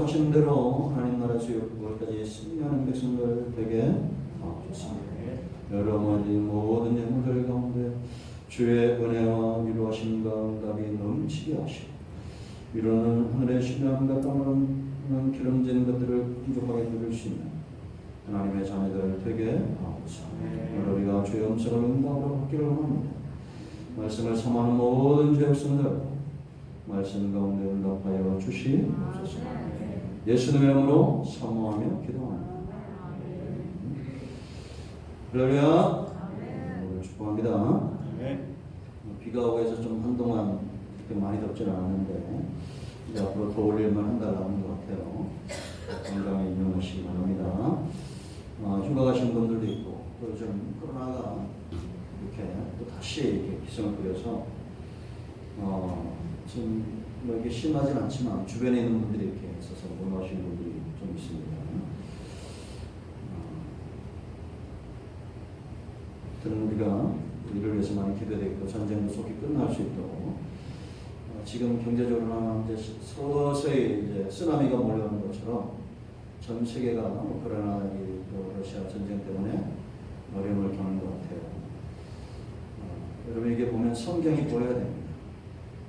약속하신 대로 하나님 나라 수요일까지 승리하는 백성들 되게 하옵소서. 여러모든 모든 예물들 가운데 주의 은혜와 위로하심과 응답이 넘치게 하시고 위로는 하늘의 신령함과 땅으로는 기름진 것들을 풍족하게 누릴 수 있는 하나님의 자녀들 되게 하옵소서. 오늘 우리가 주의 음성을 응답으로 받기를 원합니다. 말씀을 사모하는 모든 주의 백성들 말씀 가운데 응답하여 주시옵소서. 예수님의 이름으로 사모하며 기도합니다. 할렐루야. 축복합니다. 비가 오고 해서 좀 한동안 그렇게 많이 덥지는 않았는데 이제 앞으로 더 올릴만 한 달 남은 것 같아요. 건강에 유념하시기 바랍니다. 휴가 가신 분들도 있고 또 좀 코로나가 이렇게 또 다시 이렇게 기승을 부려서 지금 뭐 이게 심하진 않지만 주변에 있는 분들이 이렇게 있어서 못 나오시는 분들이 좀 있습니다. 우리가 이를 위해서 많이 기도되고 전쟁도 속히 끝날 수 있도록 지금 경제적으로나 이제 서서히 이제 쓰나미가 몰려오는 것처럼 전 세계가 우크라이나 러시아 전쟁 때문에 어려움을 겪는 것 같아요. 여러분 이게 보면 성경이 보여야 됩니다.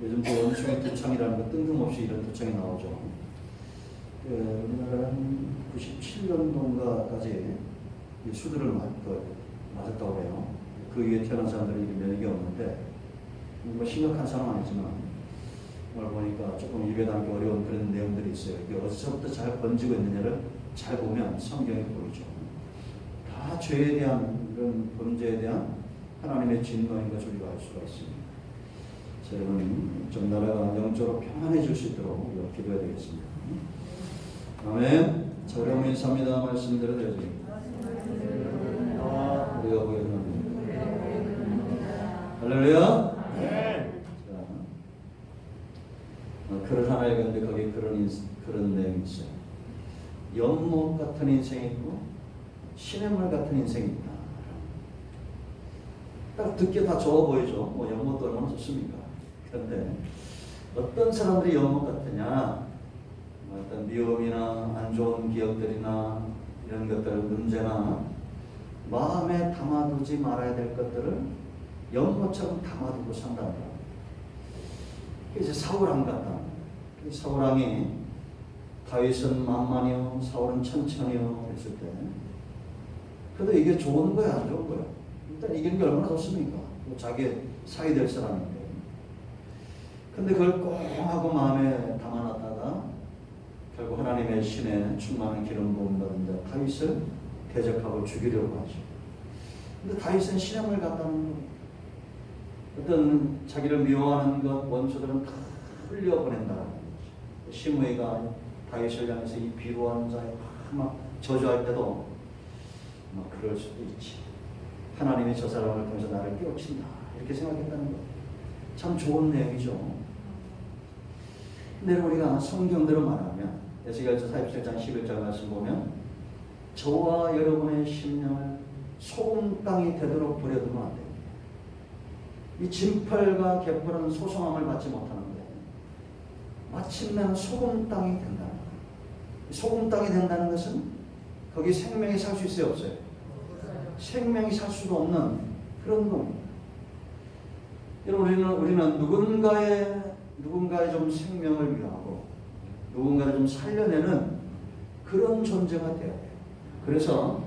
요즘 또 원숭이 두창이라는 거 뜬금없이 이런 두창이 나오죠. 우리나라는 97년도인가까지 수두를 맞았다고 해요. 그 위에 태어난 사람들이 면역이 없는데 뭐 심각한 상황은 아니지만 오늘 보니까 조금 입에담기 어려운 그런 내용들이 있어요. 이게 어디서부터 잘 번지고 있느냐를 잘 보면 성경이 보이죠. 다 죄에 대한 이런 범죄에 대한 하나님의 진노인 것을 우리가 알 수가 있습니다. 여러분 좀 나라가 영적으로 평안해질 수 있도록 우리가 기도해야 되겠습니다. 아멘. 자, 여러분 인사합니다. 말씀대로 되지. 우리가 보여드립니다. 할렐루야. 글을 하나 읽었는데 거기 그런 내용이 있어요. 연못 같은 인생이 있고 시냇물 같은 인생이 있다. 딱 듣기에 다 좋아 보이죠. 뭐 연못도 얼마나 좋습니까? 그런데 어떤 사람들이 연못 같으냐? 어떤 미움이나 안 좋은 기억들이나 이런 것들 문제나 마음에 담아두지 말아야 될 것들을 연못처럼 담아두고 산다는 거예요. 이제 사울왕 같다. 사울왕이 다윗은 만만이요 사울은 천천히요 했을 때 그래도 이게 좋은 거야 안 좋은 거야? 일단 이기는 게 얼마나 좋습니까? 자기 사이 될 사람인데 근데 그걸 꼭 하고 마음에 담아놨다가 결국 하나님의 신에 충만한 기름 부음 받은 자 다윗을 대적하고 죽이려고 하죠. 근데 다윗은 시냇물 같다는 거 어떤 자기를 미워하는 것 원수들은 다 흘려보낸다는 거죠. 시므이가 다윗을 향해서 이 비루한 자에 막 저주할 때도 막 그럴 수도 있지. 하나님이 저 사람을 통해서 나를 깨우친다 이렇게 생각했다는 거. 참 좋은 내용이죠. 근데 우리가 성경대로 말하면 에스겔서 47장 11절 말씀 보면 저와 여러분의 심령을 소금 땅이 되도록 버려두면 안 됩니다. 이 진펄과 개펄은 소성함을 받지 못하는데 마침내는 소금 땅이 된다는 거예요. 소금 땅이 된다는 것은 거기 생명이 살 수 있어요 없어요? 생명이 살 수도 없는 그런 겁니다. 여러분 우리는 누군가의 좀 생명을 위하고 누군가를 좀 살려내는 그런 존재가 되어야 돼요. 그래서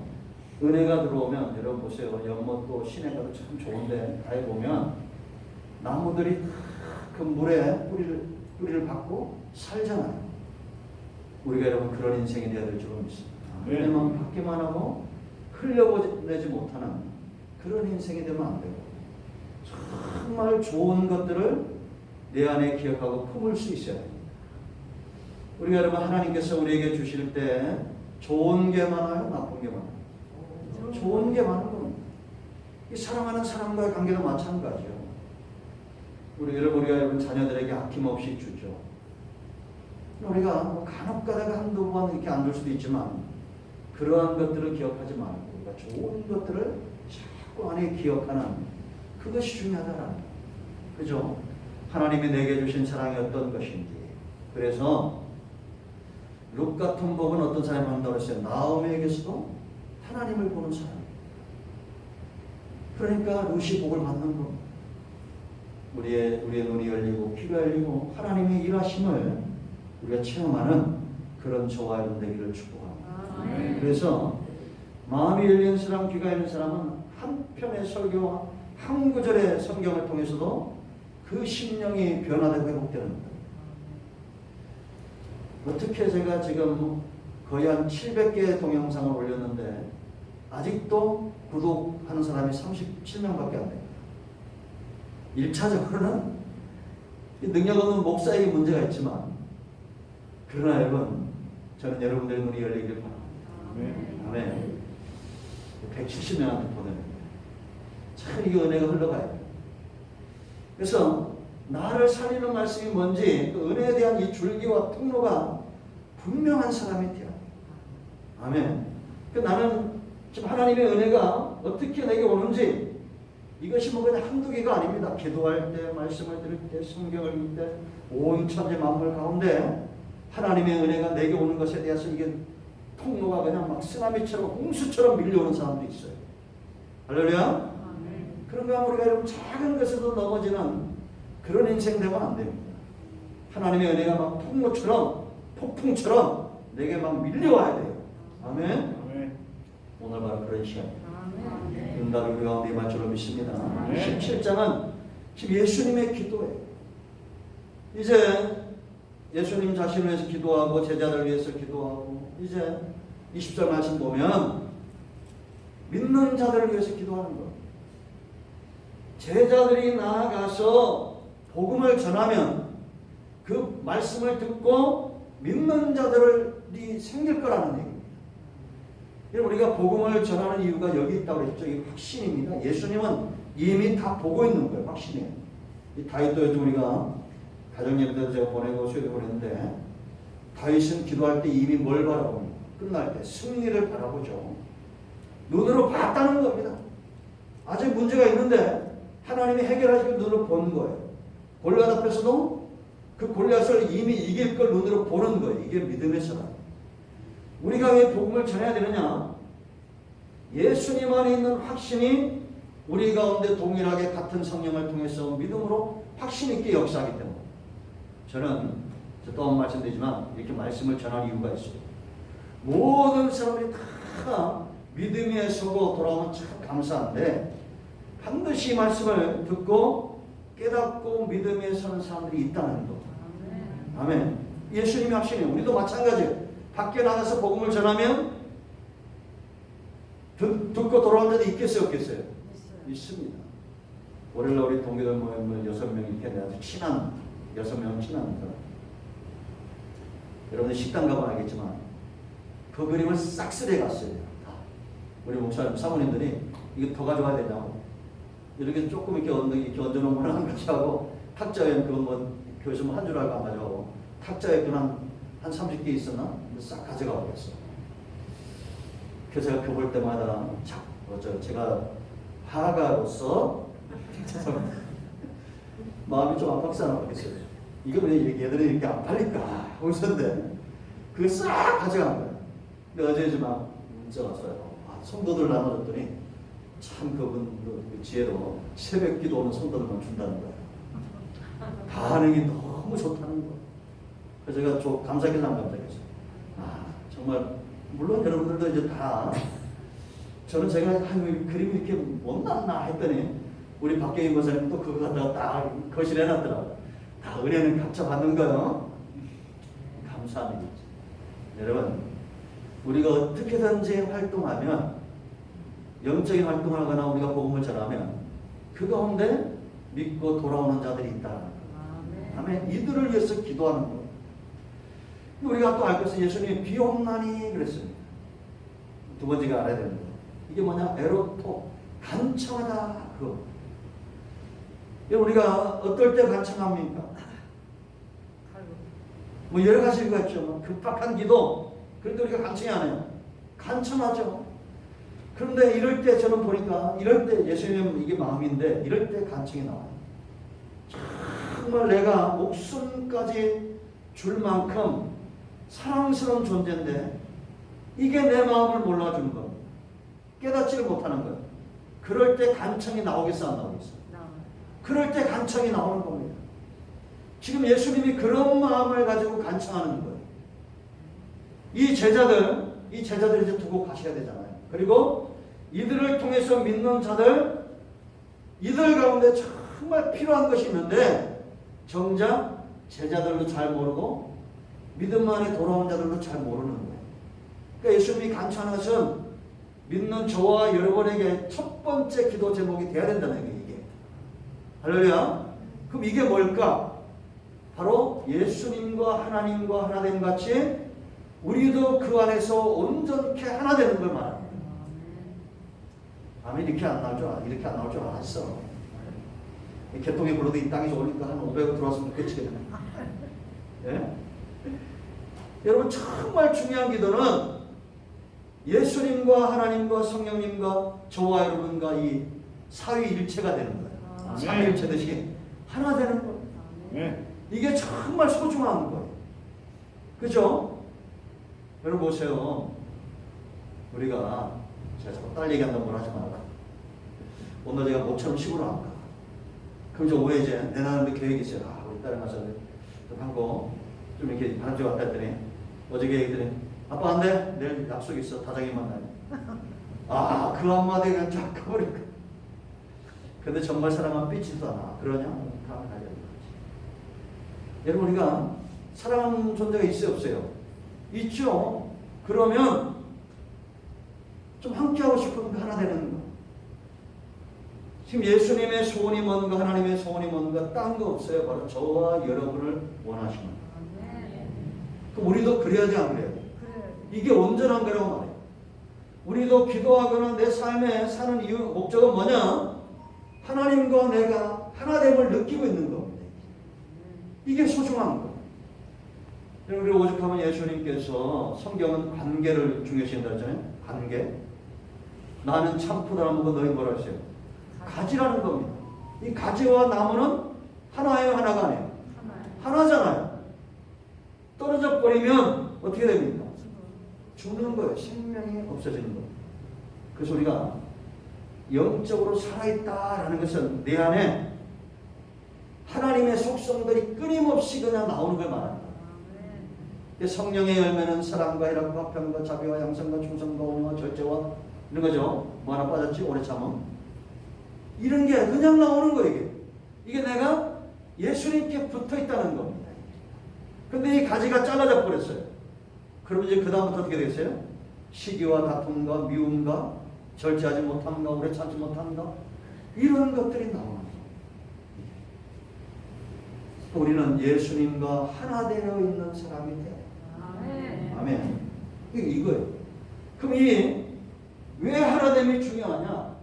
은혜가 들어오면 여러분 보세요. 연못도 시냇가도 참 좋은데 가에 보면 나무들이 그 물에 뿌리를 받고 살잖아요. 우리가 여러분 그런 인생이 되어야 될 줄은 믿습니다. 은혜만 받기만 하고 흘려보내지 못하는 그런 인생이 되면 안 되고 정말 좋은 것들을 내 안에 기억하고 품을 수 있어야 됩니다. 우리가 여러분 하나님께서 우리에게 주실 때 좋은 게 많아요? 나쁜 게 많아요? 좋은 게 많은 겁니다. 이 사랑하는 사람과의 관계도 마찬가지요. 우리가 여러분 자녀들에게 아낌없이 주죠. 우리가 뭐 간혹가다가 한두 번 이렇게 안 줄 수도 있지만 그러한 것들을 기억하지 말고 우리가 좋은 것들을 자꾸 안에 기억하는 그것이 중요하다는 거예요. 그죠? 하나님이 내게 주신 사랑이 어떤 것인지. 그래서 룻 같은 복은 어떤 사람이 한다고 했어요? 나오미에게서도 하나님을 보는 사람. 그러니까 룻이 복을 받는 거. 우리의 눈이 열리고 귀가 열리고 하나님의 일하심을 우리가 체험하는 그런 저와 여러분 되기를 축복합니다. 그래서 마음이 열린 사람, 귀가 열린 사람은 한 편의 설교와 한 구절의 성경을 통해서도 그 심령이 변화되고 회복되는 겁니다. 어떻게 제가 지금 거의 한 700개의 동영상을 올렸는데 아직도 구독하는 사람이 37명밖에 안 됩니다. 1차적으로는 능력 없는 목사에게 문제가 있지만, 그러나 여러분, 저는 여러분들의 눈이 열리길 바랍니다. 아멘. 170명한테 보내는 참 이 은혜가 흘러가야 돼요. 그래서 나를 살리는 말씀이 뭔지 그 은혜에 대한 이 줄기와 통로가 분명한 사람이 돼요. 아멘. 나는 지금 하나님의 은혜가 어떻게 내게 오는지, 이것이 뭐 그냥 한두 개가 아닙니다. 기도할 때, 말씀을 들을 때, 성경을 읽을 때, 온 천지 만물 가운데 하나님의 은혜가 내게 오는 것에 대해서 이게 통로가 그냥 막 쓰나미처럼 홍수처럼 밀려오는 사람도 있어요. 할렐루야. 그런가 하면 우리가 여러분 작은 것에도 넘어지는 그런 인생 되면 안 됩니다. 하나님의 은혜가 막 통로처럼 폭풍처럼 내게 막 밀려와야 돼요. 아멘. 오늘 바로 그런 시간입니다. 응답을 우리 가운데 임할 줄로 믿습니다. 17장은 지금 예수님의 기도예요. 이제 예수님 자신을 위해서 기도하고 제자들을 위해서 기도하고, 이제 20절 말씀 보면 믿는 자들을 위해서 기도하는 거예요. 제자들이 나아가서 복음을 전하면 그 말씀을 듣고 믿는 자들이 생길 거라는 얘기입니다. 우리가 복음을 전하는 이유가 여기 있다고 했죠. 이 확신입니다. 예수님은 이미 다 보고 있는 거예요. 확신이에요. 이 다윗도 요즘 우리가 가정예배도 제가 보내고 수요일에 보냈는데, 다윗은 기도할 때 이미 뭘 바라봅니까? 끝날 때 승리를 바라보죠. 눈으로 봤다는 겁니다. 아직 문제가 있는데 하나님이 해결하시고 눈으로 보는 거예요. 골리앗 앞에서도 그 골리앗을 이미 이길 걸 눈으로 보는 거예요. 이게 믿음의 사람. 우리가 왜 복음을 전해야 되느냐? 예수님 안에 있는 확신이 우리 가운데 동일하게 같은 성령을 통해서 믿음으로 확신 있게 역사하기 때문에, 저는 또 한 번 말씀드리지만 이렇게 말씀을 전하는 이유가 있어요. 모든 사람들이 다 믿음에 서고 돌아오면 참 감사한데, 반드시 이 말씀을 듣고 깨닫고 믿음에 서는 사람들이 있다는 것. 아멘. 예수님이 확신이에요. 우리도 마찬가지예요. 밖에 나가서 복음을 전하면 듣고 돌아온 데도 있겠어요, 없겠어요? 있습니다. 월요일 우리 동기들 모임을 6명 이렇게 아주 친한 6명 친합니다. 여러분들 식당 가면 알겠지만 그 그림을 싹쓸이 갔어요. 우리 목사님 사모님들이 이게 더 가져와야 되냐고, 이렇게 조금 이렇게 얹어놓은 거랑 같이 하고, 탁자에 그거 뭐 교수 한 줄 알고 안 가져가고, 탁자에 그냥 한 30개 있었나? 싹 가져가 버렸어. 그래서 제가 그 볼 때마다 제가 화가로서 마음이 좀 아팠잖아 모르겠어요. 이거 왜 얘들이 이렇게 안 팔릴까 하고 있었는데 그거 싹 가져간 거야. 근데 어제 막 문자가 왔어요. 성도들 나눠줬더니 참 그분 그 지혜로 새벽 기도 오는 성도들만 준다는 거야. 반응이 너무 좋다는 거야. 그래서 제가 좀 감사해서 안 감사해서. 정말 물론 여러분들도 이제 다, 저는 제가 그림이 이렇게 못났나 했더니 우리 박경희 목사님 또 그거 갖다가 딱 거실에 해놨더라고요. 다 은혜는 각자 받는 거요. 감사합니다. 여러분, 우리가 어떻게든지 활동하면, 영적인 활동을 하거나 우리가 복음을 전하면 그 가운데 믿고 돌아오는 자들이 있다는 거예요. 아멘. 이들을 위해서 기도하는 거예요. 우리가 또 알 것은 예수님이 비옵나니 그랬습니다. 두 번째가 알아야 되는 거예요. 이게 뭐냐? 에로토, 간청하다. 그거. 우리가 어떨 때 간청합니까? 뭐 여러 가지 이유가 있죠. 뭐 급박한 기도, 그런데 우리가 간청이 안 해요. 간청하죠. 그런데 이럴 때 저는 보니까, 이럴 때 예수님은 이게 마음인데 이럴 때 간청이 나와요. 정말 내가 목숨까지 줄 만큼 사랑스러운 존재인데 이게 내 마음을 몰라주는 거, 깨닫지를 못하는 거예요. 그럴 때 간청이 나오겠어, 안 나오겠어? 그럴 때 간청이 나오는 겁니다. 지금 예수님이 그런 마음을 가지고 간청하는 거예요. 이 제자들 이제 두고 가셔야 되잖아요. 그리고 이들을 통해서 믿는 자들, 이들 가운데 정말 필요한 것이 있는데 정작 제자들도 잘 모르고 믿음 안에 돌아온 자들도 잘 모르는 거예요. 그러니까 예수님이 간청하는 것은 믿는 저와 여러분에게 첫 번째 기도 제목이 돼야 된다는 얘기예요. 이게. 할렐루야. 그럼 이게 뭘까? 바로 예수님과 하나님과 하나됨 같이 우리도 그 안에서 온전케 하나 되는 걸 말합니다. 아멘. 이렇게 안 나올 줄 알았어. 개똥에 불어도 이 땅이 좋으니까 한 500억 들어왔으면 좋겠지. 예? 여러분 정말 중요한 기도는 예수님과 하나님과 성령님과 저와 여러분과 이 사위일체가 되는 거예요. 삼위일체 듯이 하나 되는 거예요. 이게 정말 소중한 거예요. 그죠? 여러분 보세요. 우리가 제가 자꾸 딸 얘기한다고 뭘 하지 말라. 오늘 제가 모처럼 시골을 안 가. 그럼 이제 오해 이제 내 나름대로 계획이 있어요. 우리 딸을 가서 좀 하고 좀 이렇게 바람쥐 왔다 했더니 어저께 얘기했더니 아빠 안 돼. 내일 약속 있어. 다장이 만나요. 그 한마디 그냥 쫙 가버릴까. 근데 정말 사랑하면 삐치도 않아. 그러냐? 다음에 가야 되는 거지. 여러분 우리가 사랑하는 존재가 있어요 없어요? 있죠. 그러면 좀 함께하고 싶으면 하나 되는 거. 지금 예수님의 소원이 뭔가 하나님의 소원이 뭔가 딴 거 없어요. 바로 저와 여러분을 원하시는 거예요. 그럼 우리도 그래야지 안 그래야 돼? 이게 온전한 거라고 말해요. 우리도 기도하거나 내 삶에 사는 이유 목적은 뭐냐? 하나님과 내가 하나됨을 느끼고 있는 겁니다. 이게 소중한 거예요. 우리 오죽하면 예수님께서 성경은 관계를 중요시한다 했잖아요. 관계. 나는 참포도나무 보고 너희 뭐라 했어요? 가지라는 겁니다. 이 가지와 나무는 하나예요, 하나가 아니에요? 하나잖아요. 떨어져 버리면 어떻게 됩니까? 죽는 거예요. 생명이 없어지는 거예요. 그래서 우리가 영적으로 살아있다라는 것은 내 안에 하나님의 속성들이 끊임없이 그냥 나오는 걸 말합니다. 성령의 열매는 사랑과 희락과 화평과 자비와 양선과 충성과 온유와 절제와 이런 거죠. 뭐 하나 빠졌지? 오래 참음. 이런 게 그냥 나오는 거예요. 이게 내가 예수님께 붙어 있다는 겁니다. 근데 이 가지가 잘라져 버렸어요. 그러면 이제 그 다음부터 어떻게 되겠어요? 시기와 다툼과 미움과 절제하지 못함과 오래 참지 못함과 이런 것들이 나오는 거예요. 우리는 예수님과 하나 되어 있는 사람이 돼요. 아멘. 이거예요. 그럼 왜 하나됨이 중요하냐?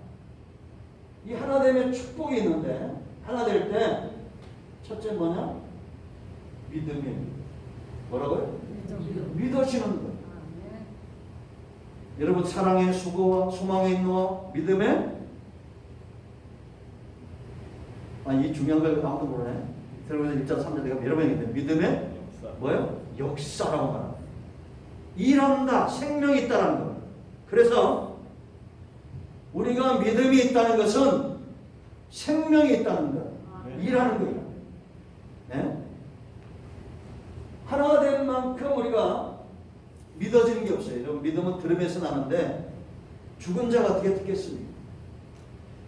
이 하나됨의 축복이 있는데 하나 될 때 첫째 뭐냐? 믿음이 뭐라고요? 믿어지는 거예요. 여러분 사랑의 수고와 소망의 인노와 믿음의 이 중요한 걸 아무도 모르네. 들어보세요. 1장 3절 내가 여러 번 얘기했는데 믿음의 뭐예요? 역사라고 말합니다. 일한다, 생명이 있다는 거. 그래서 우리가 믿음이 있다는 것은 생명이 있다는 거. 일하는 거예요. 네? 하나 된 만큼 우리가 믿어지는 게 없어요. 여러분 믿음은 들음에서 나는데 죽은 자가 어떻게 듣겠습니까?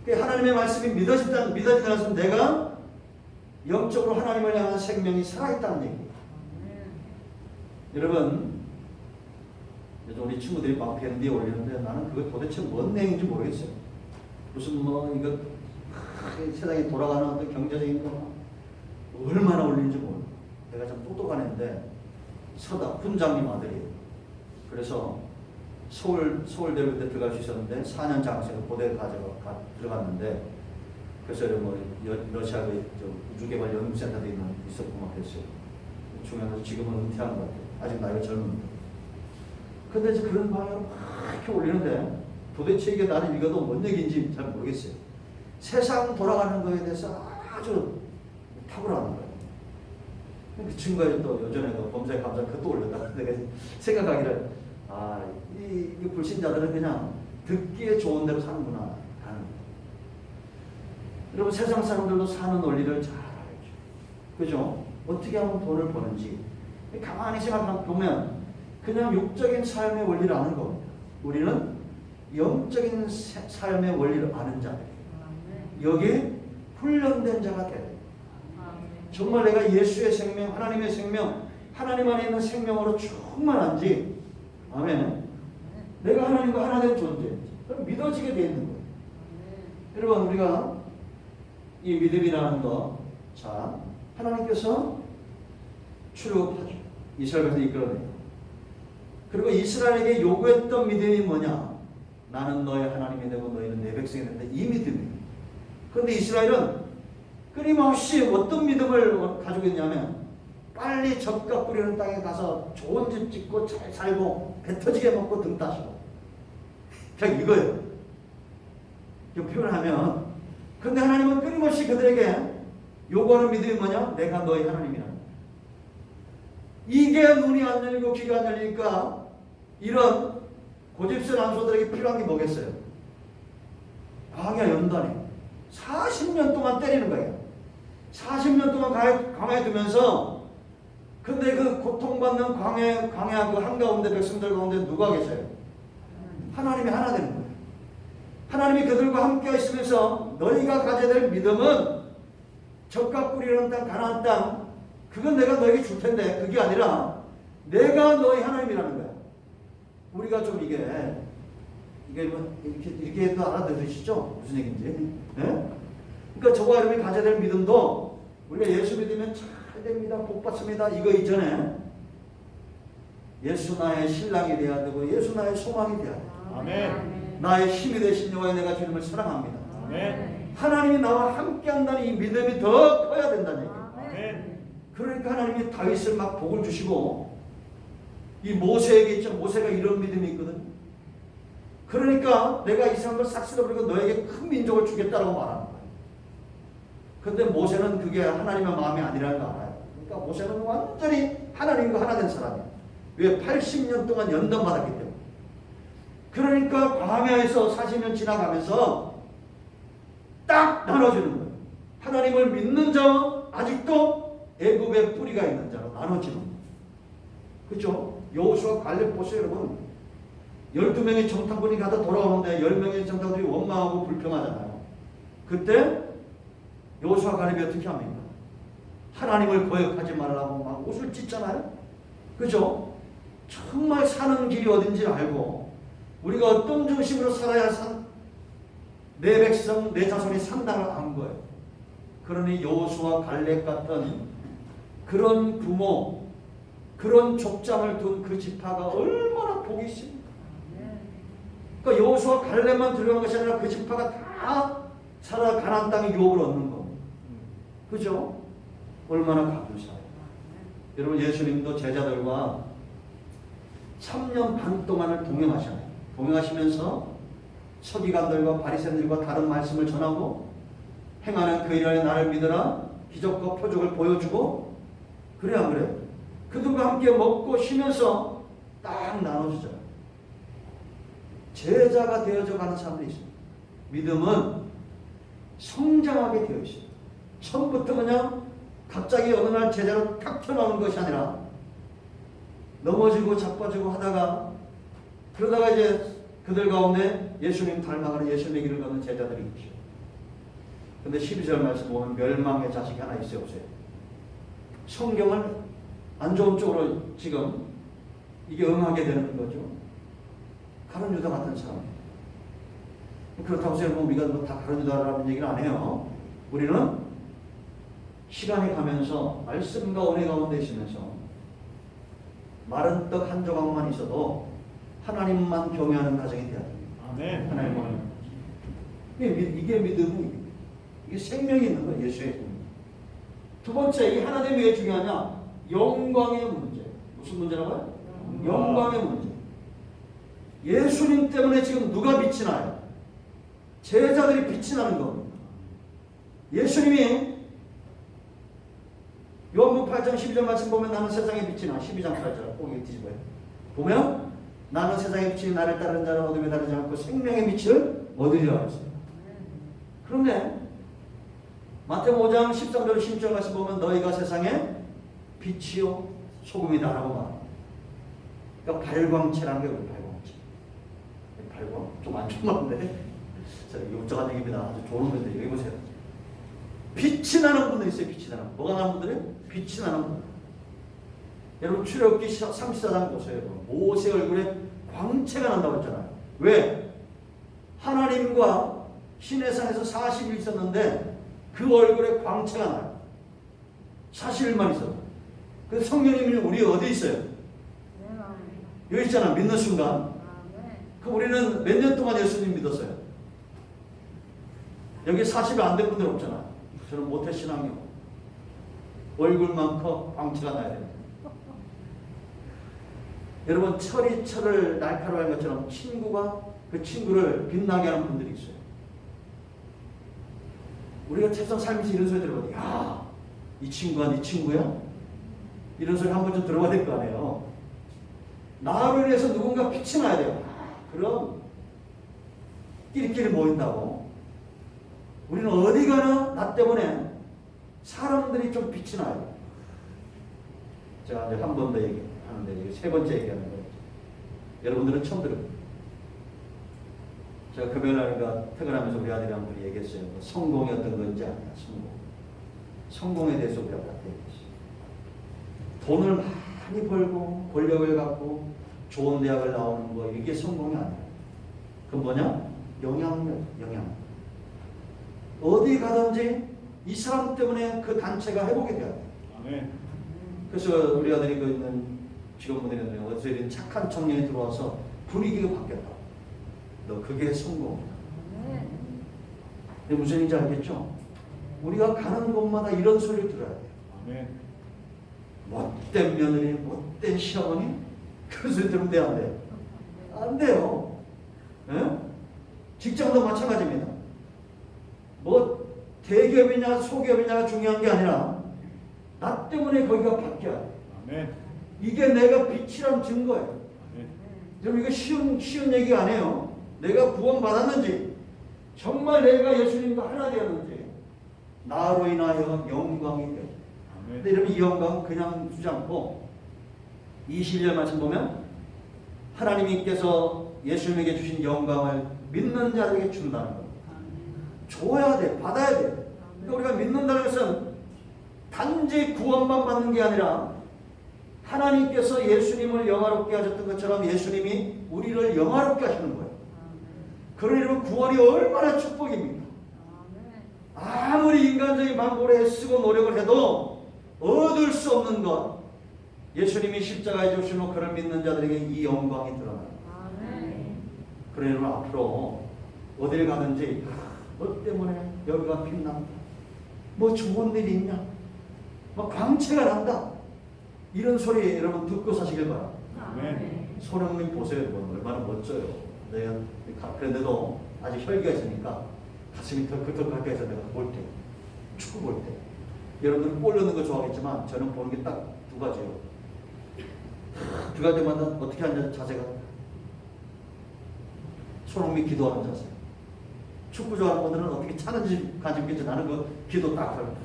하나님의 말씀이 믿어진다는 것은 내가 영적으로 하나님을 향한 생명이 살아있다는 얘기예요. 여러분 요즘 우리 친구들이 막 밴드에 올리는데 나는 그거 도대체 뭔 내용인지 모르겠어요. 무슨 이거 세상이 돌아가는 어떤 경제적인 거 얼마나 올리는지 모르겠어요. 내가 좀 똑똑한 애인데 서다 훈장님 아들이에요. 그래서 서울대로 그때 들어갈 수 있었는데 4년 장학생을 고대에 들어갔는데 그래서 러시아의 우주개발연구센터에 있었고 막 그랬어요. 중요한 건 지금은 은퇴한 것 같아요. 아직 나이가 젊은데. 근데 이제 그런 방향으로 막 이렇게 올리는데 도대체 이게 나는 읽어도 뭔 얘기인지 잘 모르겠어요. 세상 돌아가는 거에 대해서 아주 탁월한 거예요. 그 친구가 또 요전에도 범죄 감사 그것도 올렸다. 내가 생각하기를 이 불신자들은 그냥 듣기에 좋은 대로 사는구나 하는 거예요. 여러분 세상 사람들도 사는 원리를 잘 알죠. 그죠? 어떻게 하면 돈을 버는지 가만히 생각해보면 그냥 육적인 삶의 원리를 아는 겁니다. 우리는 영적인 삶의 원리를 아는 자들이에요. 여기에 훈련된 자가 돼야 돼요. 정말 내가 예수의 생명, 하나님의 생명, 하나님 안에 있는 생명으로 충만한지, 아멘. 내가 하나님과 하나 된 존재인지, 그럼 믿어지게 되어 있는 거예요. 여러분, 우리가 이 믿음이라는 거, 자, 하나님께서 출애굽하죠. 이스라엘에서 이끌어내요. 그리고 이스라엘에게 요구했던 믿음이 뭐냐? 나는 너의 하나님이 되고 너희는 내 백성이 된다. 이 믿음이에요. 그런데 이스라엘은 끊임없이 어떤 믿음을 가지고 있냐면 빨리 젖과 뿌리는 땅에 가서 좋은 집 짓고 잘 살고 배 터지게 먹고 등 따시고 그냥 이거예요. 이거 표현하면 근데 하나님은 끊임없이 그들에게 요구하는 믿음이 뭐냐? 내가 너희 하나님이라. 이게 눈이 안 열리고 귀가 안 열리니까 이런 고집스러운 암소들에게 필요한 게 뭐겠어요? 광야 연단에 40년 동안 때리는 거예요. 40년 동안 광야에 두면서 근데 그 고통받는 광야 그 한가운데 백성들 가운데 누가 계세요? 하나님이 하나 되는 거예요. 하나님이 그들과 함께 있으면서 너희가 가져야 될 믿음은 젖과 뿌리는 땅 가나안 땅 그건 내가 너에게 줄 텐데 그게 아니라 내가 너희 하나님이라는 거야. 우리가 좀 이게 뭐 이렇게 해도 알아들으시죠? 무슨 얘기인지. 네? 그러니까 저와 여러분이 가져야 될 믿음도 우리가 예수 믿으면 잘 됩니다. 복 받습니다. 이거 이전에 예수 나의 신랑이 돼야 되고 예수 나의 소망이 돼야 돼. 아멘. 나의 힘이 되신 여호와 내가 주님을 사랑합니다. 아멘. 하나님이 나와 함께 한다는 이 믿음이 더 커야 된다는 얘기예요. 아멘. 그러니까 하나님이 다윗을 막 복을 주시고 이 모세에게 있죠. 모세가 이런 믿음이 있거든. 그러니까 내가 이 사람들 싹 쓸어버리고 너에게 큰 민족을 주겠다라고 말하는 거예요. 근데 모세는 그게 하나님의 마음이 아니라는 거 알아요. 그러니까 모세는 완전히 하나님과 하나 된 사람이에요. 왜? 80년 동안 연단받았기 때문에. 그러니까 광야에서 40년 지나가면서 딱 나눠주는 거예요. 하나님을 믿는 자와 아직도 애굽의 뿌리가 있는 자로 나눠지는 거예요. 그렇죠? 여호수아 갈렙 보세요 여러분. 12명의 정탐꾼이 가다 돌아오는데 10명의 정탐꾼이 원망하고 불평하잖아요. 그때 여호수아 갈렙이 어떻게 합니까? 하나님을 거역하지 말라고 막 옷을 찢잖아요. 그죠? 정말 사는 길이 어딘지 알고 우리가 어떤 중심으로 살아야 내 백성, 내 자손이 산다는 걸 안 거예요. 그러니 여호수아 갈렙 같은 그런 부모, 그런 족장을 둔 그 지파가 얼마나 복이 있습니까? 그러니까 여호수아 갈렙만 들어간 것이 아니라 그 지파가 다 살아 가나안 땅의 유업을 얻는 겁니다. 그죠? 얼마나 감사해요. 여러분 예수님도 제자들과 3년 반 동안을 동행하셨어요. 동행하시면서 서기관들과 바리새인들과 다른 말씀을 전하고 행하는 그 일에 나를 믿으라 기적과 표적을 보여주고 그래 안 그래? 그들과 함께 먹고 쉬면서 딱 나눠주잖아요. 제자가 되어져 가는 사람들이 있습니다. 믿음은 성장하게 되어 있습니다. 처음부터 그냥 갑자기 어느 날 제자로 탁 튀어나오는 것이 아니라 넘어지고 자빠지고 하다가 그러다가 이제 그들 가운데 예수님 닮아가는 예수님의 길을 걷는 제자들이 있죠. 근데 12절 말씀 보면 멸망의 자식이 하나 있어요. 보세요. 성경을 안 좋은 쪽으로 지금 이게 응하게 되는 거죠. 가룟 유다 같은 사람. 그렇다고 해서 우리가 다 가룟 유다라는 얘기는 안 해요. 우리는 시간이 가면서 말씀과 은혜 가운데 있으면서 마른 떡 한 조각만 있어도 하나님만 경외하는 가정이 되어야 됩니다. 아멘. 하나님만. 이게 믿음은 이게 생명이 있는 거예요. 예수의 생명. 두 번째, 이 하나님이 왜 중요하냐? 영광의 문제. 무슨 문제라고요? 영광의 문제. 예수님 때문에 지금 누가 빛이 나요? 제자들이 빛이 나는 겁니다. 예수님이 요한복음 8장 12절 말씀 보면 나는 세상의 빛이나 12장 8절 꼭 이거 뒤집어요. 보면 나는 세상의 빛이 나를 따르는 자는 어둠에 다르지 않고 생명의 빛을 얻으리라 했어요. 그런데 마태복음 5장 13절 16절 말씀 보면 너희가 세상의 빛이요 소금이다라고 말합니다. 그러니까 발광체라는 게 우리 발광체. 발광 좀 안 좋은 건데 제가 요청한 얘기입니다. 아주 좋은 건데 여기 보세요. 빛이 나는 분들이 있어요. 빛이 나는 분. 뭐가 나는 분들이? 빛이 나는 분. 여러분 출애굽기 34장 보세요. 모세 얼굴에 광채가 난다고 했잖아요. 왜? 하나님과 시내산에서 40일 있었는데 그 얼굴에 광채가 나요. 40일만 있어. 그래서 성령님이 우리 어디 있어요? 여기 있잖아. 믿는 순간. 그 우리는 몇 년 동안 예수님 믿었어요? 여기 40이 안 된 분들 없잖아. 저는 모태신앙이요. 얼굴만 커 광채가 나야 됩니다. 여러분 철이 철을 날카로운 것처럼 친구가 그 친구를 빛나게 하는 분들이 있어요. 우리가 최소한 살면서 이런 소리 들어보면 야, 이 친구가 네 친구야? 이런 소리 한 번쯤 들어봐야 될 거 아니에요. 나로 인해서 누군가 빛이 나야 돼요. 그럼 끼리끼리 모인다고. 우리는 어디 가나 나 때문에 사람들이 좀 빛이 나요. 제가 이제 한 번 더 얘기하는데 세 번째 얘기하는 거예요. 여러분들은 처음 들어요. 제가 금요일 날인가 퇴근하면서 우리 아들이랑 둘이 얘기했어요. 성공이 어떤 건지 아니야. 성공에 대해서 우리가 다 얘기했어요. 돈을 많이 벌고 권력을 갖고 좋은 대학을 나오는 거 이게 성공이 아니야. 그건 뭐냐? 영향력. 어디 가든지 이 사람 때문에 그 단체가 회복이 돼야 돼. 아멘. 그래서 우리 아들이 그 있는 직원분들이 어디서 이런 착한 청년이 들어와서 분위기가 바뀌었다. 너 그게 성공이다. 근데 무슨 얘기인지 알겠죠? 우리가 가는 곳마다 이런 소리를 들어야 돼요. 아멘. 못된 며느리, 못된 시어머니 그런 소리 들으면 돼요, 안 돼요? 안 돼요. 예? 직장도 마찬가지입니다. 뭐 대기업이냐 소기업이냐가 중요한 게 아니라 나 때문에 거기가 바뀌어야 돼. 아멘. 이게 내가 빛이란 증거예요. 아멘. 여러분 이거 쉬운 얘기가 아니에요. 내가 구원받았는지 정말 내가 예수님과 하나 되었는지 나로 인하여 영광이 돼요. 근데 여러분 이 영광은 그냥 주지 않고 21절 말씀 보면 하나님께서 예수님에게 주신 영광을 믿는 자에게 준다는 거예요. 줘야 돼. 받아야 돼. 그러니까 우리가 믿는다는 것은 단지 구원만 받는 게 아니라 하나님께서 예수님을 영화롭게 하셨던 것처럼 예수님이 우리를 영화롭게 하시는 거예요. 그러니 구원이 얼마나 축복입니까? 아무리 인간적인 방법으로 애쓰고 노력을 해도 얻을 수 없는 것, 예수님이 십자가에 주시는 그를 믿는 자들에게 이 영광이 드러나요. 그러니 앞으로 어딜 가든지 너 때문에 여기가 빛난다. 뭐 좋은 일이 있냐? 뭐 광채가 난다. 이런 소리 여러분 듣고 사시길 바랍니다. 손흥민 보세요. 얼마나 멋져요. 내가 그런데도 아직 혈기가 있으니까 가슴이 덜컥 가까이서 내가 볼 때, 축구 볼 때. 여러분들은 골 넣는 거 좋아하겠지만 저는 보는 게 딱 두 가지예요. 들어갈 때마다 어떻게 하는 자세가? 손흥민 기도하는 자세. 축구 좋아하는 분들은 어떻게 차는지 가지고 나는 그 기도 딱 하고.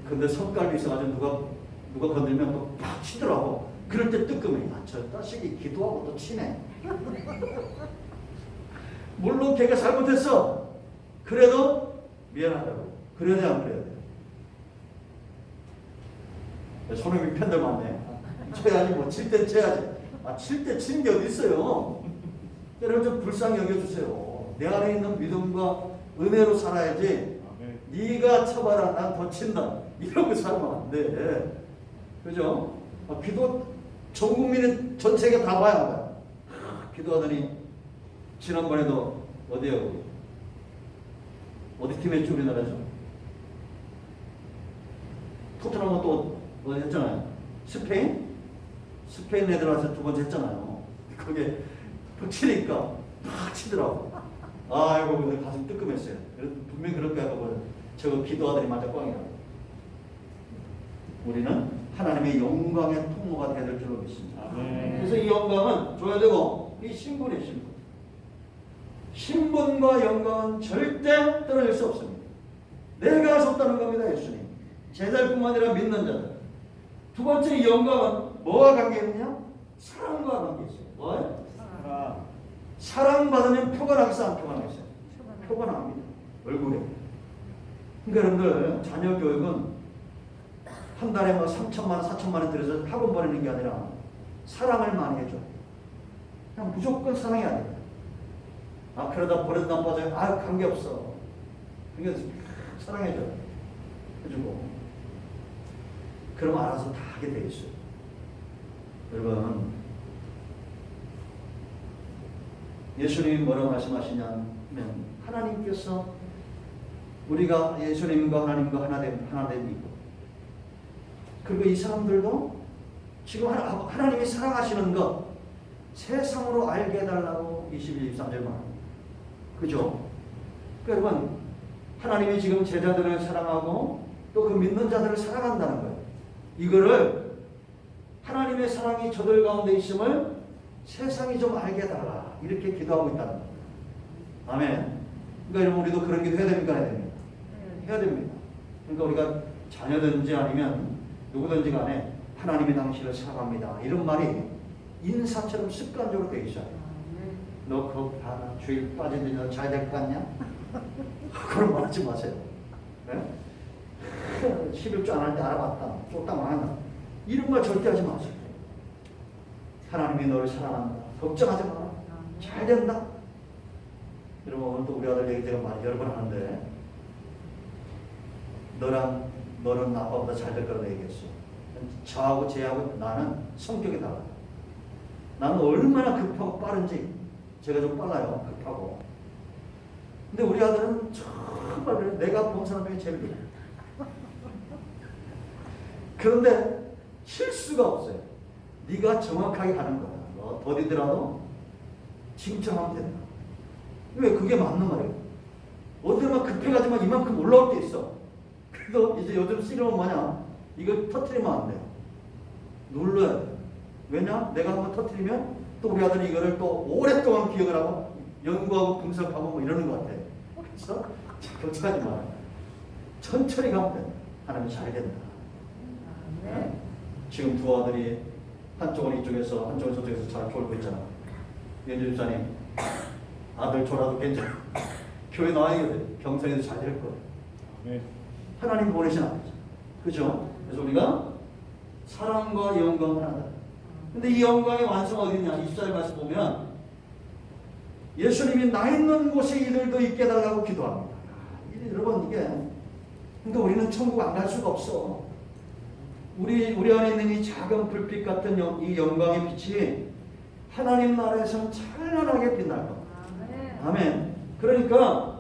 근데 손가락이 있어가지고 누가 건들면 또 팍 치더라고. 그럴 때 뜨끔해. 아, 저 자식이 기도하고 또 치네. 물론 걔가 잘못했어. 그래도 미안하다고. 그래야 돼, 안 그래야 돼? 손흥민 팬들 많네. 쳐야지, 뭐, 칠 때 쳐야지. 아, 칠 때 치는 게 어디 있어요? 여러분 좀 불쌍히 여겨주세요. 내 안에 있는 믿음과 은혜로 살아야지. 네가 쳐봐라, 난 더 친다. 이런 거 살면 안 돼. 그죠? 아, 기도 전 국민의 전 세계 다 봐야 한다. 기도하더니 지난번에도 어디요? 어디 팀했죠 우리나라에서? 토트넘은 또 어디 했잖아요. 스페인 애들 와서 두 번째 했잖아요. 거기에 또 치니까 막 치더라고. 아이고 근데 가슴 뜨끔했어요. 분명히 그럴 거야. 저거 기도하더니 맞아 꽝이라고. 우리는 하나님의 영광의 통로가 되야 될 줄로 믿습니다. 아멘. 그래서 이 영광은 줘야 되고 이 신분이에요. 신분. 신분과 영광은 절대 떨어질 수 없습니다. 내가 할 수 없다는 겁니다. 예수님. 제자뿐만 아니라 믿는 자들. 두 번째 이 영광은 뭐와 관계 있느냐? 사랑과 관계 있어요. 뭐예요? 사랑. 사랑받으면 표현하겠어 안 표현하겠어요? 표현합니다. 얼굴에. 그러니까 여러분들 자녀 교육은 한 달에 뭐 3천만 원, 4천만 원 들여서 학원 보내는 게 아니라 사랑을 많이 해줘. 그냥 무조건 사랑이 아니야. 아 그러다 버려도 안 빠져요. 아 관계없어. 그러니까 사랑해줘. 해주고. 그럼 알아서 다 하게 돼 있어요. 여러분 예수님이 뭐라고 말씀하시냐면 하나님께서 우리가 예수님과 하나님과 하나됨이고 그리고 이 사람들도 지금 하나님이 사랑하시는 것 세상으로 알게 해달라고 21, 23절 말합니다. 그죠? 그러니까 여러분 하나님이 지금 제자들을 사랑하고 또 그 믿는 자들을 사랑한다는 거예요. 이거를 하나님의 사랑이 저들 가운데 있음을 세상이 좀 알게 해달라 이렇게 기도하고 있다는 거예요. 아멘. 그러니까 여러분 우리도 그런 기도 해야 됩니까? 해야 됩니다. 해야 됩니다. 그러니까 우리가 자녀든지 아니면 누구든지 간에 하나님이 당신을 사랑합니다. 이런 말이 인사처럼 습관적으로 되어 있어요. 너 그거 봐. 주일 빠지더니 너 잘 될 것 같냐? 그런 말 하지 마세요. 네? 11주 안 할 때 알아봤다. 쫓다 망한다. 이런 말 절대 하지 마세요. 하나님이 너를 사랑한다. 걱정하지 마라. 잘 된다. 여러분 오늘 또 우리 아들 얘기 제가 많이 여러 번 하는데 너는 아빠보다 잘 될 거라고 얘기했어. 저하고 쟤하고 나는 성격이 달라. 나는 얼마나 급하고 빠른지 제가 좀 빨라요. 급하고. 근데 우리 아들은 정말 내가 본 사람 중에 제일 그래. 그런데 실수가 없어요. 네가 정확하게 가는 거야. 너 더디더라도 칭찬하면 된다. 왜? 그게 맞는 말이에요. 어디만 급해가지만 이만큼 올라올 때 있어. 그래도 이제 요즘 씨름은 뭐냐? 이걸 터트리면 안 돼요. 눌러야 돼. 왜냐? 내가 한번 터트리면 또 우리 아들이 이거를 또 오랫동안 기억을 하고 연구하고 분석하고 뭐 이러는 것 같아. 그래서 걱정하지 마. 천천히 가면 돼. 하나님 잘 된다. 네? 지금 두 아들이 한쪽은 이쪽에서 한쪽은 저쪽에서 잘 졸고 있잖아. 연주 집사님 아들 졸아도 괜찮아. 교회 나와야 돼. 경선에도 잘 될 거야. 네. 하나님 보내신 아버지. 그죠? 그래서 우리가 사랑과 영광을 하다. 근데 이 영광의 완성 어디 있냐? 24절 말씀 보면 예수님이 나 있는 곳에 이들도 있게 해달라고 기도합니다. 여러분 이게 그러니까 우리는 천국 안 갈 수가 없어. 우리 안에 있는 이 작은 불빛 같은 이 영광의 빛이 하나님 나라에서는 찬란하게 빛날 겁니다. 아멘. 그러니까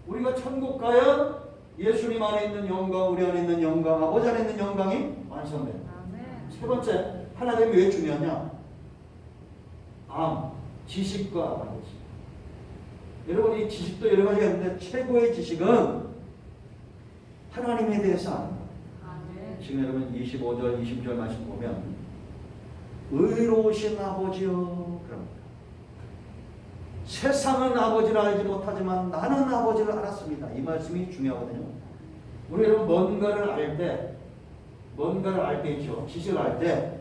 우리가 천국 가야 예수님 안에 있는 영광, 우리 안에 있는 영광, 아버지 안에 있는 영광이 완성된다. 세 번째, 하나님이 왜 중요하냐? 지식과 관계지. 여러분 이 지식도 여러 가지가 있는데 최고의 지식은 하나님에 대해서 아는 거예요. 지금 여러분 25절, 20절 말씀 보면 의로우신 아버지여 그럽니다. 세상은 아버지를 알지 못하지만 나는 아버지를 알았습니다. 이 말씀이 중요하거든요. 우리 여러분 뭔가를 알 때 있죠. 지식을 알 때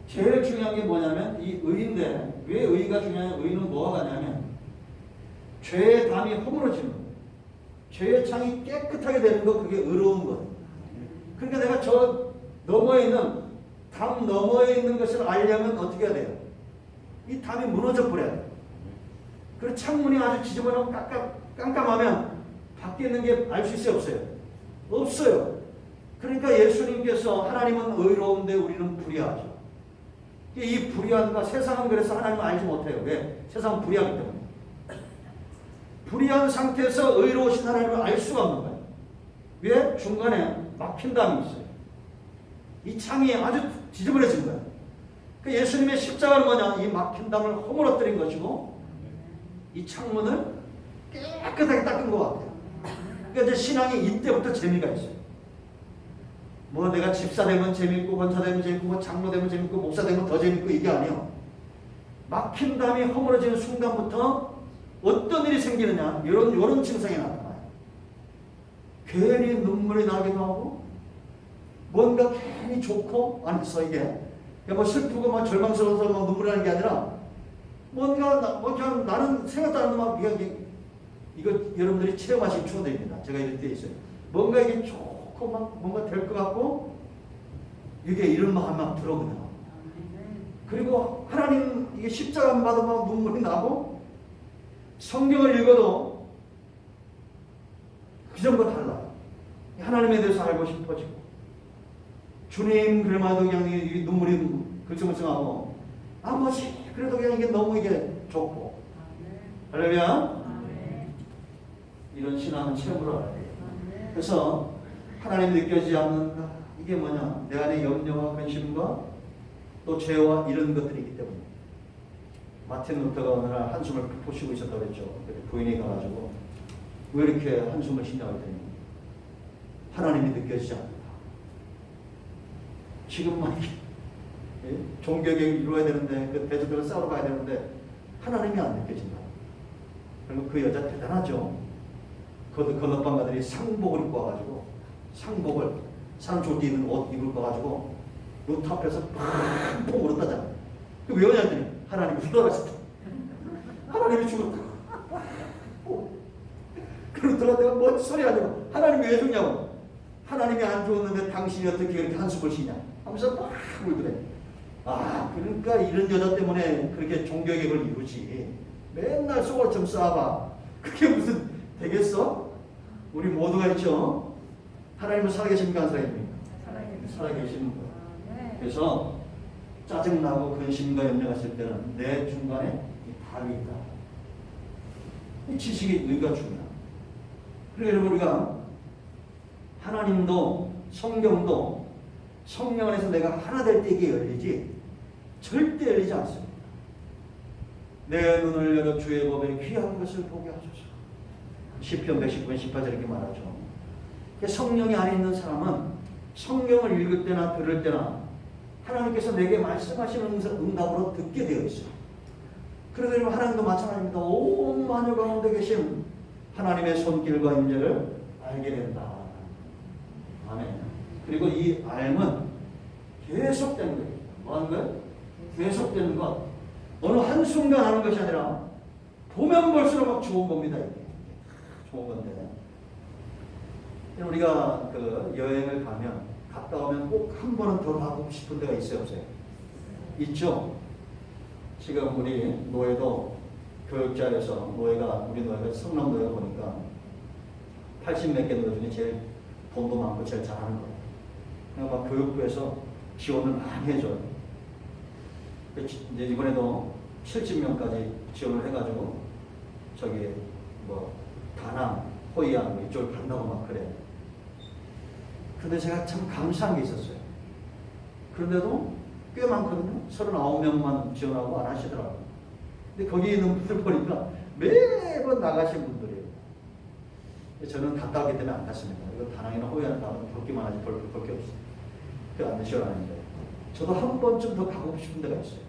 제일 중요한 게 뭐냐면 이 의인데 왜 의가 중요하냐? 의는 뭐가 가냐면 죄의 담이 허물어지는 거예요. 죄의 창이 깨끗하게 되는 거 그게 의로운 거예요. 그러니까 내가 저 너머에 있는 담 너머에 있는 것을 알려면 어떻게 해야 돼요? 이 담이 무너져 버려야 돼요. 그리고 창문이 아주 지저분하고 깜깜하면 밖에 있는 게 알 수 있어요? 없어요? 없어요. 그러니까 예수님께서 하나님은 의로운데 우리는 불의하죠. 이 불의함과 세상은 그래서 하나님을 알지 못해요. 왜? 세상은 불의하기 때문에. 불의한 상태에서 의로우신 하나님을 알 수가 없는 거예요. 왜? 중간에 막힌 담이 있어요. 이 창이 아주 지저분해진 거예요. 그 예수님의 십자가는 뭐냐? 이 막힌 담을 허물어뜨린 것이고 이 창문을 깨끗하게 닦은 것 같아요. 그러니까 이제 신앙이 이때부터 재미가 있어요. 뭐 내가 집사 되면 재밌고 권사 되면 재밌고 뭐 장로 되면 재밌고 목사 되면 더 재밌고 이게 아니에요. 막힌 담이 허물어지는 순간부터 어떤 일이 생기느냐 이런 증상이 나타나요. 괜히 눈물이 나기도 하고 뭔가 괜히 좋고 안에서 이게 뭐 슬프고 막 절망스러워서 막 눈물이 나는 게 아니라 뭔가 뭐 그냥 나는 생각도 안 하는 막 이거 여러분들이 체험하실 추억입니다. 제가 이럴 때 있어요. 뭔가 이게 좋고 막 뭔가 될 것 같고 이게 이런 마음이 막 들어오거든요. 그리고 하나님 이게 십자가 받아 막 눈물이 나고 성경을 읽어도 그 전과 달라요. 하나님에 대해서 알고 싶어지고 주님 그래마도 그냥 이 눈물이 글썽글썽하고 아버지 그래도 그냥 이게 너무 이게 좋고 할렐루야. 이런 신앙은 체험으로 알아야 돼요. 그래서 하나님 느껴지지 않는다. 이게 뭐냐? 내 안에 염려와 근심과 또 죄와 이런 것들이 있기 때문에 마틴 루터가 어느 날 한숨을 푹 쉬고 있었다고 그랬죠. 부인이 가가지고 왜 이렇게 한숨을 쉬냐고 했더니 하나님이 느껴지지 않는다. 지금만 종교개혁을 이루어야 되는데 그 대적들을 싸우러 가야 되는데 하나님이 안 느껴진다. 그리고 그 여자 대단하죠. 그 건너방가들이 상복을 입고 와가지고 상복을 산조기 입는 옷 입을 거 가지고 루트 앞에서 펑펑 울었다잖아. 왜 그러냐더니 하나님이 돌아가셨다. 하나님이 죽었다. 그 루트가 내가 뭔 소리 하냐고. 하나님이 왜 죽냐고. 하나님이 안 죽었는데 당신이 어떻게 그렇게 한숨을 쉬냐 하면서 막 울더래. 아 그러니까 이런 여자 때문에 그렇게 종교개혁을 이루지. 맨날 속을 좀 쌓아봐. 그게 무슨 되겠어? 우리 모두가 있죠. 하나님은 살아계십니까? 안 살아계십니까? 살아계시는 거예요. 그래서 짜증나고 근심과 염려가 있을 때는 내 중간에 이 답이 있다. 이 지식이 우리가 중요합니다. 그래서 우리가 하나님도 성경도 성령 안에서 내가 하나 될 때 이게 열리지 절대 열리지 않습니다. 내 눈을 열어 주의 법에 귀한 것을 보게 하소서. 시편 119편 18절 이렇게 말하죠. 성령이 안에 있는 사람은 성경을 읽을 때나 들을 때나 하나님께서 내게 말씀하시는 응답으로 듣게 되어 있어요. 그래서 하나님도 마찬가지입니다. 온 만유 가운데 계신 하나님의 손길과 임재를 알게 된다. 아멘. 그리고 이 알면 계속되는 거예요. 뭐 하는 거예요? 계속되는 것. 어느 한순간 하는 것이 아니라 보면 볼수록 막 좋은 겁니다. 이게. 좋은 건데. 우리가 그 여행을 가면 갔다 오면 꼭 한 번은 더 가고 싶은 데가 있어요, 없어요? 있죠. 지금 우리 노예도 교육자에서 노예가 우리 노예가 성남 노예가 보니까 80몇 개 노예 중에 제일 돈도 많고 제일 잘하는 거예요. 그러니까 막 교육부에서 지원을 많이 해줘요. 이제 이번에도 70명까지 지원을 해가지고 저기 뭐 다낭, 호이안 이쪽을 간다고 막 그래. 근데 제가 참 감사한 게 있었어요. 그런데도 꽤 많거든요. 39명만 지원하고 안 하시더라고요. 근데 거기 있는 분들 보니까 매번 나가신 분들이에요. 저는 갔다 왔기 때문에 안 갔습니다. 이거 다낭이나 호이안 가면 볼기만 하지 볼 게 없어요. 그 안 지원하는데 저도 한 번쯤 더 가고 싶은 데가 있어요.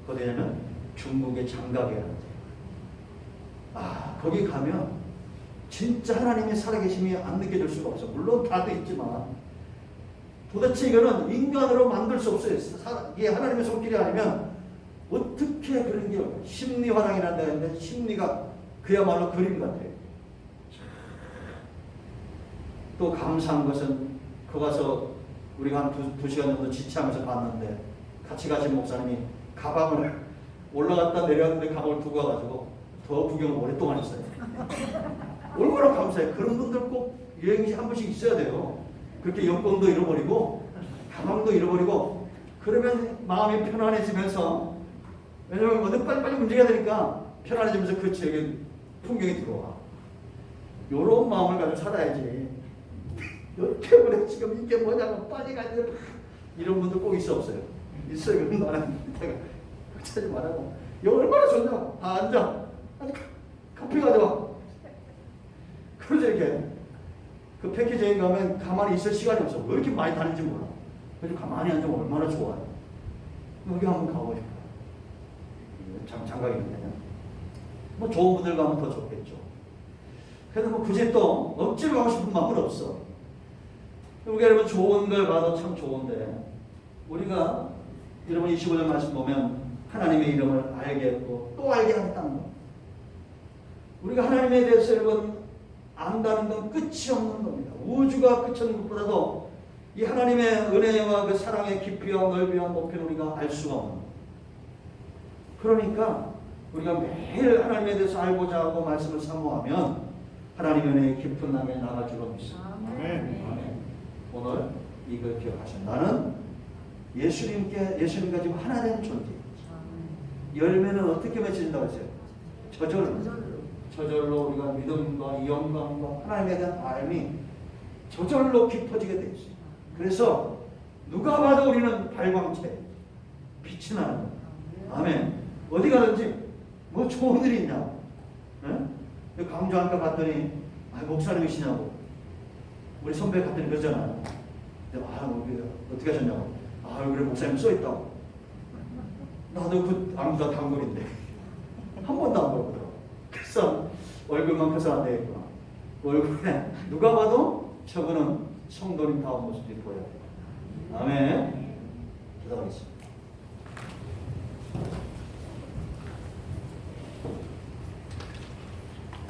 거기냐면 중국의 장가게라는 데. 아 거기 가면 진짜 하나님의 살아계심이 안 느껴질 수가 없어. 물론 다도 있지만 도대체 이거는 인간으로 만들 수 없어요. 이게 하나님의 손길이 아니면 어떻게 그런 게 심리화장이라는 데가 있는데 심리가 그야말로 그림 같아요. 또 감사한 것은 거 가서 우리가 한 두 시간 정도 지체하면서 봤는데 같이 가신 목사님이 가방을 올라갔다 내려왔는데 가방을 두고 와가지고 더 구경을 오랫동안 했어요. 얼마나 감사해요. 그런 분들 꼭 여행지 한 번씩 있어야 돼요. 그렇게 여권도 잃어버리고 가방도 잃어버리고 그러면 마음이 편안해지면서 왜냐면 어디 빨리빨리 움직여야 되니까 편안해지면서 그 지역에 풍경이 들어와. 요런 마음을 가지고 살아야지. 때문에 지금 이게 뭐냐고 빨리 가야 돼. 이런 분들 꼭 있어 없어요? 있어요. 그럼 나는 내가 그러지 말라고. 이거 얼마나 좋냐고. 다 앉아. 아니 커피 가져와. 그러죠 이렇게. 그 패키지 여행 가면 가만히 있을 시간이 없어. 왜 이렇게 많이 다니는지 몰라. 그래서 가만히 앉으면 얼마나 좋아요. 여기 한번 가고 싶어요. 장가겠네요. 뭐 좋은 분들 가면 더 좋겠죠. 그래도 뭐 굳이 또 억지로 가고 싶은 마음은 없어. 우리가 여러분 좋은 걸 봐도 참 좋은데 우리가 여러분 25절 말씀 보면 하나님의 이름을 알겠고 또 알게 하겠다는 거. 우리가 하나님에 대해서 여러분 안다는 건 끝이 없는 겁니다. 우주가 끝이 없는 것보다도 이 하나님의 은혜와 그 사랑의 깊이와 넓이와 높이는 우리가 알 수가 없는 거예요. 그러니까 우리가 매일 하나님에 대해서 알고자 하고 말씀을 사모하면 하나님의 은혜의 깊은 나무에 나갈 줄로 믿습니다. 아멘. 오늘 이걸 기억하시오. 나는 예수님과 지금 하나 된 존재. 열매는 어떻게 맺힌다고 했어요? 저절로 우리가 믿음과 영광과 하나님에 대한 알미 저절로 깊어지게 돼 있어요. 그래서 누가 봐도 우리는 발광체, 빛이 나는 거예요. 아멘. 어디 가든지 뭐 좋은 일이 있냐? 네? 강조 아까 갔더니 목사님이시냐고 우리 선배 갔더니 그러잖아요. 어떻게 하셨냐고. 얼굴에 목사님 써있다고. 나도 그 아무도 단골인데 한 번도 안 보거든. 그래서 얼굴만 커서 안 되겠구나. 얼굴에 누가 봐도 저거는 성도님 다운 모습이 보여요. 아멘. 기도하겠습니다.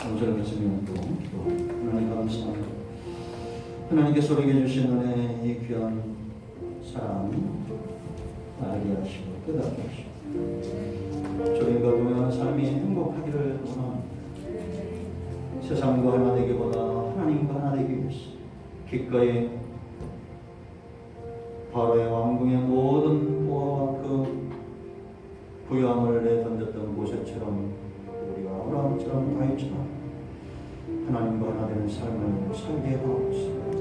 오늘 말씀을 또 하나님 감사합니다. 하나님께서 우리에게 주신 은혜 이 귀한 사랑 알게 하시고 깨닫게 하시고 주님과 동행하는 삶이 행복하기를 원합니다. 세상과 하나 되기보다 하나님과 하나 되기 위해서 기꺼이 바로의 왕궁의 모든 보화와 그 부유함을 내던졌던 모세처럼 우리가 아브라함처럼 다윗처럼 하나님과 하나 되는 삶을 살게 하옵소서.